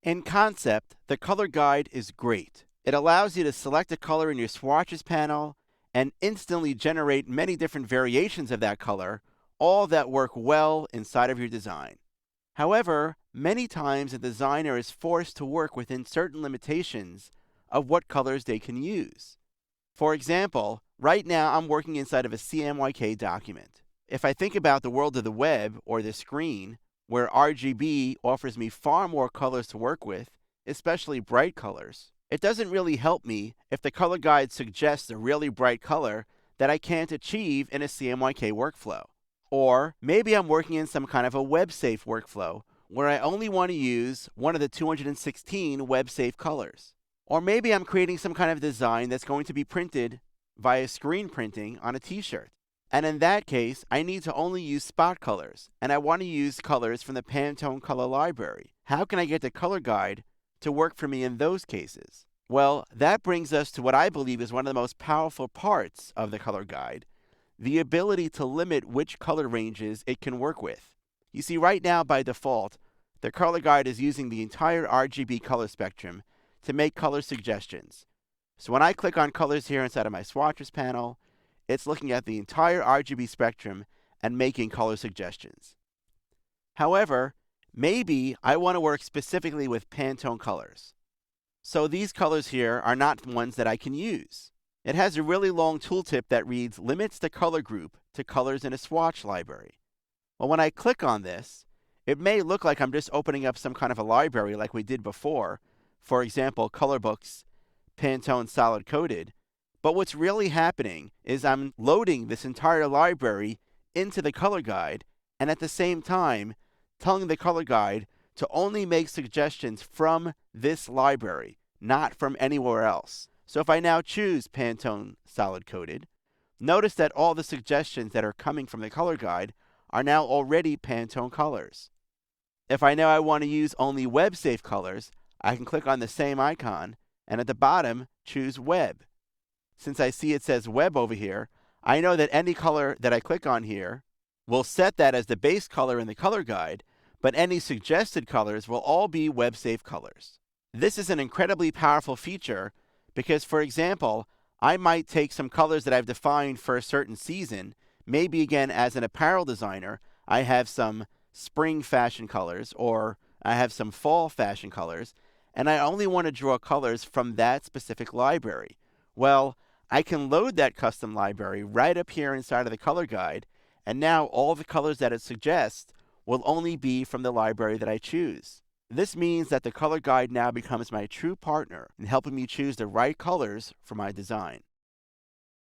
In concept, the color guide is great. It allows you to select a color in your swatches panel and instantly generate many different variations of that color, all that work well inside of your design. However, many times a designer is forced to work within certain limitations of what colors they can use. For example, right now I'm working inside of a CMYK document. If I think about the world of the web or the screen, where RGB offers me far more colors to work with, especially bright colors, it doesn't really help me if the color guide suggests a really bright color that I can't achieve in a CMYK workflow. Or maybe I'm working in some kind of a web-safe workflow where I only want to use one of the 216 web-safe colors. Or maybe I'm creating some kind of design that's going to be printed via screen printing on a t-shirt. And in that case, I need to only use spot colors, and I want to use colors from the Pantone color library. How can I get the color guide to work for me in those cases? Well, that brings us to what I believe is one of the most powerful parts of the color guide, the ability to limit which color ranges it can work with. You see, right now by default, the color guide is using the entire RGB color spectrum to make color suggestions. So when I click on colors here inside of my swatches panel, it's looking at the entire RGB spectrum and making color suggestions. However, maybe I want to work specifically with Pantone colors. So these colors here are not ones that I can use. It has a really long tooltip that reads limits the color group to colors in a swatch library. Well, when I click on this, it may look like I'm just opening up some kind of a library like we did before, for example, color books, Pantone solid coded, but what's really happening is I'm loading this entire library into the color guide and at the same time telling the color guide to only make suggestions from this library, not from anywhere else. So if I now choose Pantone solid coded, notice that all the suggestions that are coming from the color guide are now already Pantone colors. If I know I want to use only web-safe colors, I can click on the same icon and at the bottom choose web. Since I see it says web over here, I know that any color that I click on here will set that as the base color in the color guide, but any suggested colors will all be web-safe colors. This is an incredibly powerful feature because, for example, I might take some colors that I've defined for a certain season. Maybe again, as an apparel designer, I have some spring fashion colors or I have some fall fashion colors, and I only want to draw colors from that specific library. Well, I can load that custom library right up here inside of the color guide, and now all the colors that it suggests will only be from the library that I choose. This means that the color guide now becomes my true partner in helping me choose the right colors for my design.